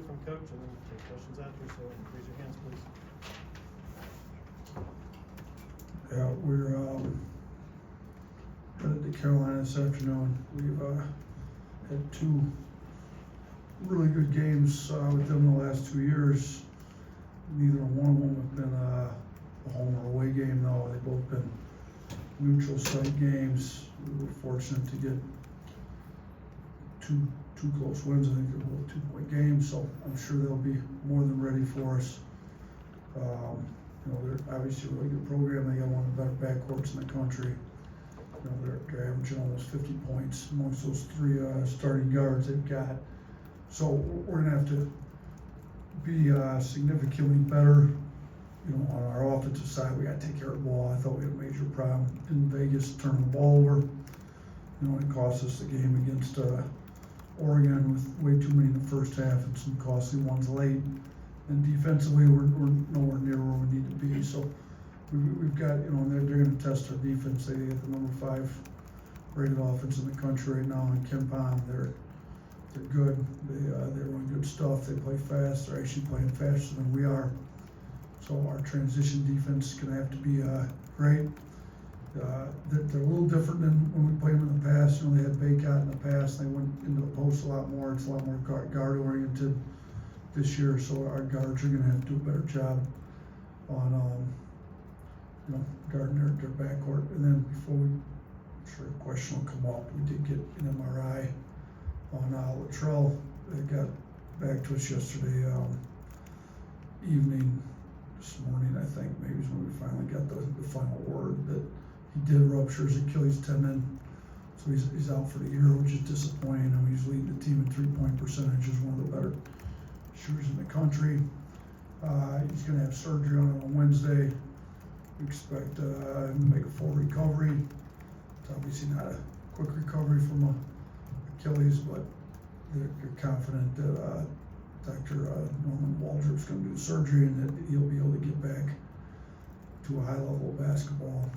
from Coach, and then take questions after, so raise your hands, please. Yeah, we're headed to Carolina this afternoon. We've had two really good games with them the last 2 years. Neither one of them have been a home or away game, though. They've both been neutral site games. We were fortunate to get two close wins. I think they're both 2-point games, so I'm sure they'll be more than ready for us. You know, they're obviously a really good program. They got one of the better backcourts in the country. You know, they're averaging almost 50 points amongst those three starting guards they've got. So we're gonna have to be significantly better, you know, on our offensive side. We got to take care of the ball. I thought we had a major problem in Vegas turning the ball over. You know, it cost us the game against Oregon with way too many in the first half and some costly ones late. And defensively, we're nowhere near where we need to be. So we've got, you know, they're going to test our defense. They get the number 5 rated offense in the country right now in KenPom. They're good. They run good stuff. They play fast. They're actually playing faster than we are. So our transition defense is going to have to be great. They're a little different than when we played them in the past. You know, they had Baycott in the past. They went into the post a lot more. It's a lot more guard oriented this year. So our guards are going to have to do a better job on, you know, guarding their backcourt. And then before I'm sure a question will come up, we did get an MRI on Latrell. They got back to us yesterday evening. This morning, I think, maybe is when we finally got the final word that he did rupture his Achilles tendon. So he's out for the year, which is disappointing. I mean, he's leading the team in 3-point percentage, is one of the better shooters in the country. He's going to have surgery on it on Wednesday. We expect him to make a full recovery. It's obviously not a quick recovery from Achilles, but they're confident that Dr. Norman Waldrop's going to do the surgery and that he'll be able to get back to a high level of basketball,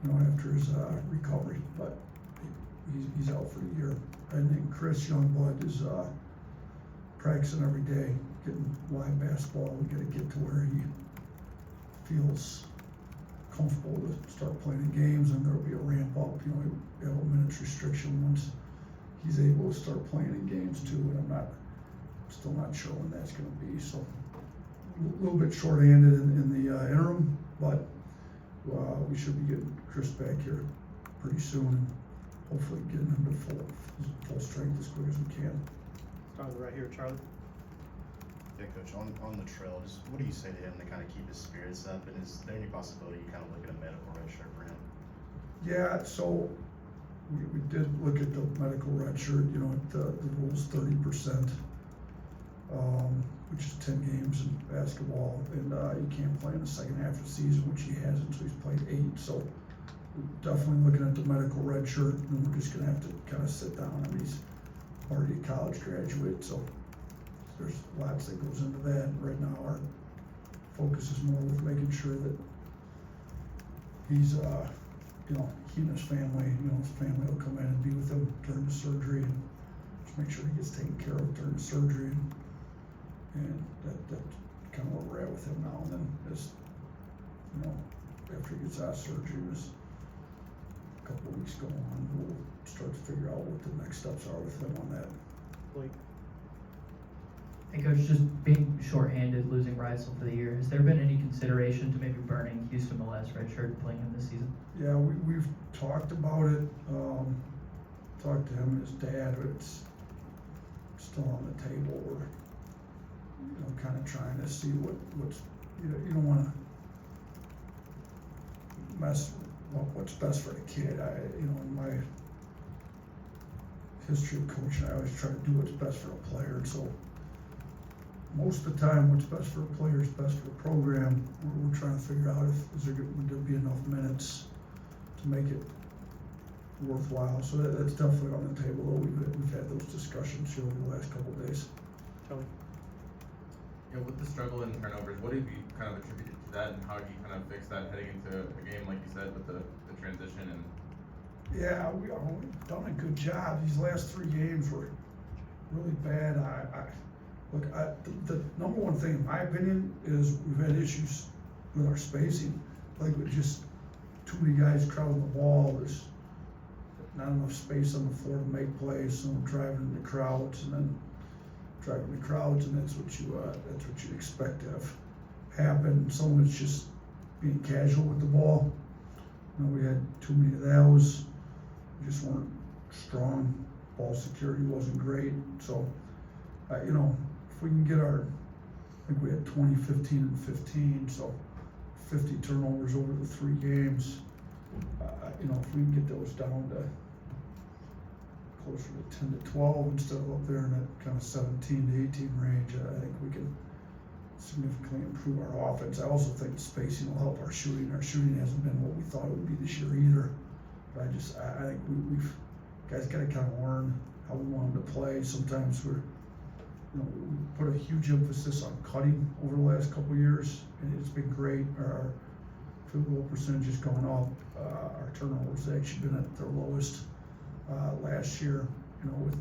you know, after his recovery. But he's out for the year. And then Chris Youngblood is practicing every day, getting live basketball. We got to get to where he feels comfortable to start playing in games, and there'll be a ramp up. You know, we have a minutes restriction once he's able to start playing in games too, and I'm still not sure when that's going to be. So a little bit short-handed in the interim, but we should be getting Chris back here pretty soon, and hopefully getting him to full strength as quick as we can. Start right here, Charlie. Yeah, Coach, on the trail, just what do you say to him to kind of keep his spirits up? And is there any possibility you kind of look at a medical red shirt for him? Yeah, so we did look at the medical red shirt. You know, the rule's 30%, which is 10 games in basketball, and you can't play in the second half of the season, which he hasn't, so he's played 8. So we're definitely looking at the medical red shirt, and we're just going to have to kind of sit down. I mean, he's already a college graduate, so there's lots that goes into that. And right now our focus is more with making sure that he's, you know, he and his family, you know, his family will come in and be with him during the surgery, and just make sure he gets taken care of during the surgery. And that's kind of where we're at with him now. And then as, you know, after he gets out of surgery, as a couple of weeks go on, we'll start to figure out what the next steps are with him on that. Blake. Hey Coach, just being short-handed, losing Reisel for the year, has there been any consideration to maybe burning Houston Molet's red shirt and playing him this season? Yeah, we've talked about it, talked to him and his dad, but it's still on the table. We're, you know, kind of trying to see what's, you know, you don't want to mess up what's best for the kid. You know, in my history of coaching, I always try to do what's best for a player. And so most of the time, what's best for a player is best for the program. We're trying to figure out would there be enough minutes to make it worthwhile. So that's definitely on the table, though. We've had those discussions here over the last couple of days. Kelly. You know, with the struggle and turnovers, what have you kind of attributed to that, and how do you kind of fix that heading into a game, like you said, with the transition? And yeah, we've done a good job. These last 3 games were really bad. Look, the number one thing, in my opinion, is we've had issues with our spacing. Like, with just too many guys crowding the ball, there's not enough space on the floor to make plays, so we're driving into crowds, and then that's what you expect to have happen. Some of it's just being casual with the ball. You know, we had too many of those. We just weren't strong. Ball security wasn't great. So, you know, if we can get I think we had 20, 15, and 15, so 50 turnovers over the 3 games. You know, if we can get those down to closer to 10 to 12 instead of up there in that kind of 17 to 18 range, I think we can significantly improve our offense. I also think spacing will help our shooting. Our shooting hasn't been what we thought it would be this year either. But I think we've guys got to kind of learn how we want them to play. Sometimes we put a huge emphasis on cutting over the last couple of years, and it's been great. Our field goal percentage has gone up. Our turnovers have actually been at their lowest last year, you know,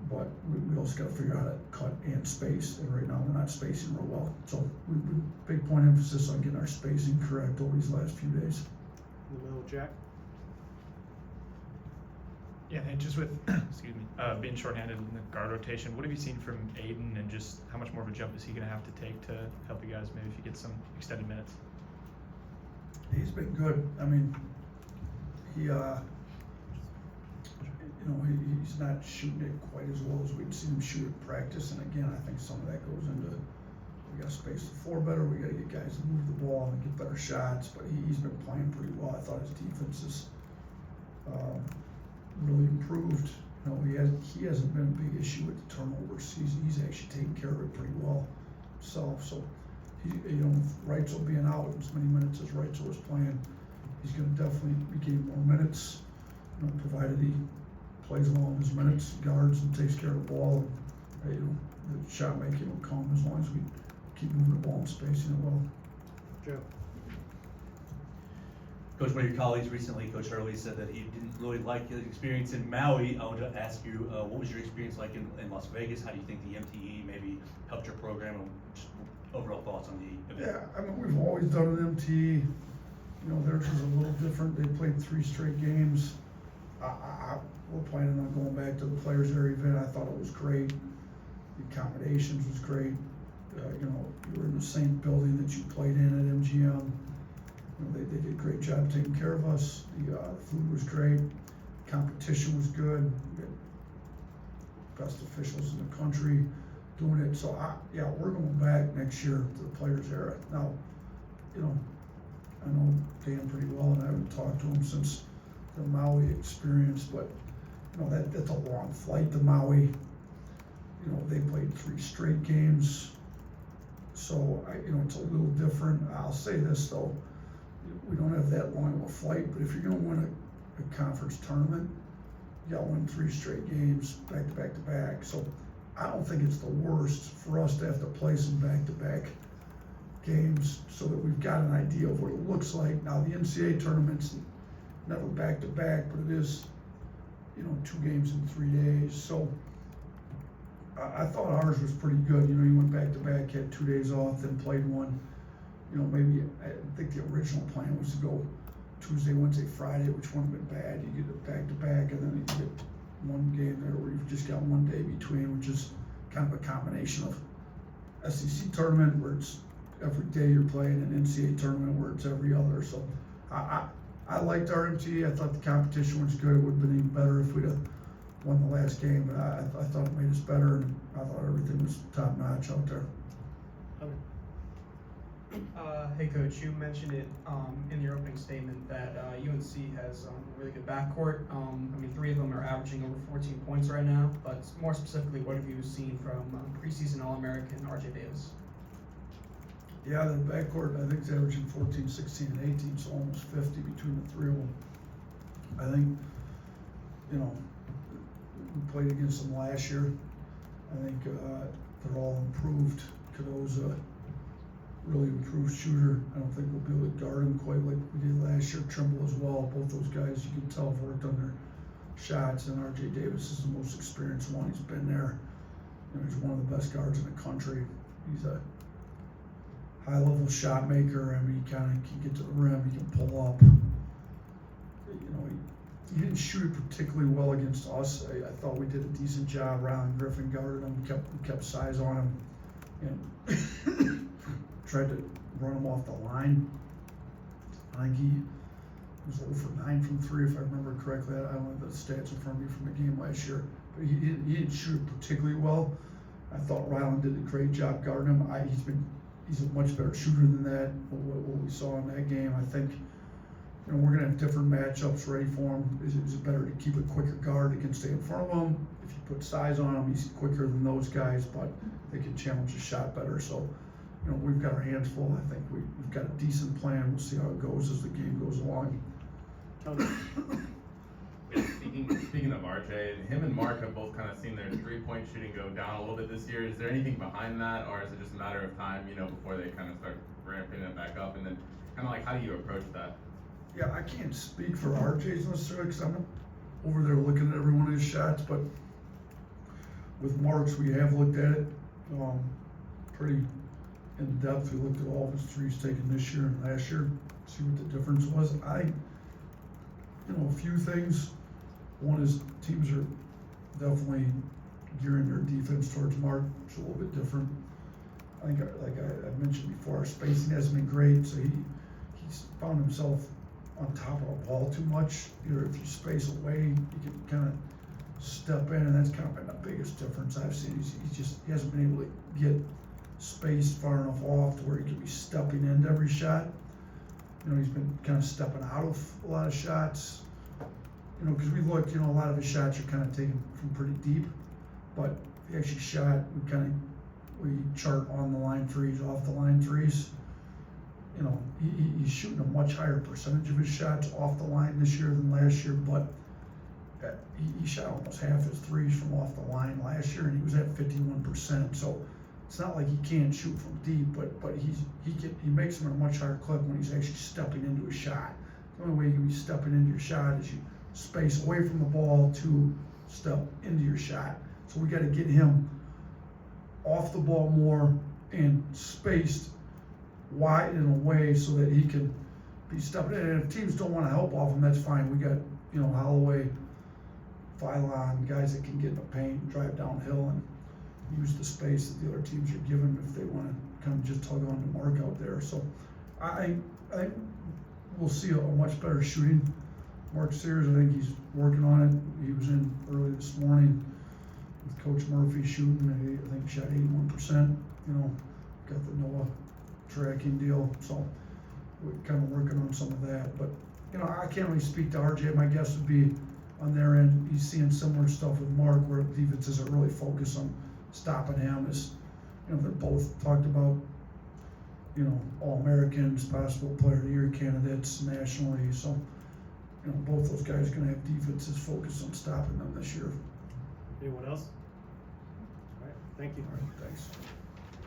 but we also got to figure out how to cut and space, and right now we're not spacing real well. So we've been big point emphasis on getting our spacing correct over these last few days. In the middle, Jack. Yeah, and just with, excuse me, being shorthanded in the guard rotation, what have you seen from Aiden, and just how much more of a jump is he going to have to take to help you guys maybe if you get some extended minutes? He's been good. I mean, he, he's not shooting it quite as well as we'd seen him shoot at practice. And again, I think some of that goes into, we got to space the floor better. We got to get guys to move the ball and get better shots. But he's been playing pretty well. I thought his defense is really improved. You know, he hasn't been a big issue with the turnovers. He's actually taken care of it pretty well himself. So, with Reitzel being out as many minutes as Reitzel was playing, he's going to definitely be getting more minutes, provided he plays well in his minutes, guards and takes care of the ball. And, the shot making will come as long as we keep moving the ball and spacing it well. Joe. Coach, one of your colleagues recently, Coach Hurley, said that he didn't really like his experience in Maui. I want to ask you, what was your experience like in Las Vegas? How do you think the MTE maybe helped your program, and just overall thoughts on the event? Yeah, I mean, we've always done an MTE. Theirs was a little different. They played 3 straight games. We're planning on going back to the Players Area event. I thought it was great. The accommodations was great. You were in the same building that you played in at MGM. They did a great job taking care of us. The food was great. Competition was good. We had best officials in the country doing it. So we're going back next year to the Players Era. Now, I know Dan pretty well, and I haven't talked to him since the Maui experience, but that's a long flight to Maui. They played 3 straight games, so it's a little different. I'll say this though, we don't have that long of a flight, but if you're going to win a conference tournament, you got to win 3 straight games back to back to back. So I don't think it's the worst for us to have to play some back to back games so that we've got an idea of what it looks like. Now the NCAA tournament's never back to back, but it is, 2 games in 3 days. So I thought ours was pretty good. You went back to back, had 2 days off, then played one. Maybe I think the original plan was to go Tuesday, Wednesday, Friday, which wouldn't have been bad. You get it back to back, and then you get one game there where you've just got 1 day between, which is kind of a combination of SEC tournament where it's every day you're playing, an NCAA tournament where it's every other. So I liked our MTE. I thought the competition was good. It would have been even better if we'd have won the last game, but I thought it made us better, and I thought everything was top notch out there. Hey Coach, you mentioned it in your opening statement that UNC has a really good backcourt. 3 of them are averaging over 14 points right now, but more specifically, what have you seen from preseason All-American RJ Davis? Yeah, the backcourt, I think, is averaging 14, 16, and 18, so almost 50 between the 3 of them. I think, we played against them last year. I think they're all improved. Cado's a really improved shooter. I don't think we'll be able to guard him quite like we did last year. Trimble as well. Both those guys, you can tell, have worked on their shots, and RJ Davis is the most experienced one. He's been there. He's one the best guards in the country. He's a high-level shot maker. I mean, he kind of can get to the rim. He can pull up. You know, he didn't shoot it particularly well against us. I thought we did a decent job. Rylan Griffin guarded him, kept size on him, and tried to run him off the line. I think he was 0 for 9 from 3, if I remember correctly. I don't have the stats in front of me from the game last year, but he didn't shoot it particularly well. I thought Rylan did a great job guarding him. He's a much better shooter than that. What we saw in that game, I think, you know, we're gonna have different matchups ready for him. Is it better to keep a quicker guard that can stay in front of him? If you put size on him, he's quicker than those guys, but they can challenge his shot better. So, you know, we've got our hands full. I think we've got a decent plan. We'll see how it goes as the game goes along. Tony. Speaking of RJ, him and Mark have both kind of seen their 3-point shooting go down a little bit this year. Is there anything behind that, or is it just a matter of time, you know, before they kind of start ramping it back up? And then kind of like, how do you approach that? Yeah, I can't speak for RJ's necessarily because I'm over there looking at every one of his shots, but with Mark's, we have looked at it pretty in depth. We looked at all of his threes taken this year and last year, see what the difference was. You know, a few things. One is teams are definitely gearing their defense towards Mark. It's a little bit different. I think, like I mentioned before, our spacing hasn't been great, so he's found himself on top of the ball too much. Either if you space away, you can kind of step in, and that's kind of been the biggest difference I've seen. He hasn't been able to get spaced far enough off to where he can be stepping into every shot. You know, he's been kind of stepping out of a lot of shots. You know, because we look, you know, a lot of his shots are kind of taken from pretty deep, but he actually shot, we chart on the line threes, off the line threes. You know, he's shooting a much higher percentage of his shots off the line this year than last year, but he shot almost half his threes from off the line last year, and he was at 51%. So it's not like he can't shoot from deep, but he makes them at a much higher clip when he's actually stepping into a shot. The only way you can be stepping into your shot is you space away from the ball to step into your shot. So we got to get him off the ball more and spaced wide in a way so that he can be stepping in. And if teams don't want to help off him, that's fine. We got, you know, Holloway, Phylon, guys that can get in the paint, drive downhill, and use the space that the other teams are giving if they want to kind of just tug on to Mark out there. So I we'll see a much better shooting. Mark Sears, I think he's working on it. He was in early this morning with Coach Murphy shooting. I think shot 81%. You know, got the Noah tracking deal. So we're kind of working on some of that. But, you know, I can't really speak to RJ. My guess would be on their end, he's seeing similar stuff with Mark where defenses are really focused on stopping him. As, you know, they're both talked about, you know, All-Americans, possible Player of the Year candidates nationally. So, you know, both those guys are going to have defenses focused on stopping them this year. Anyone else? All right, thank you. All right, thanks.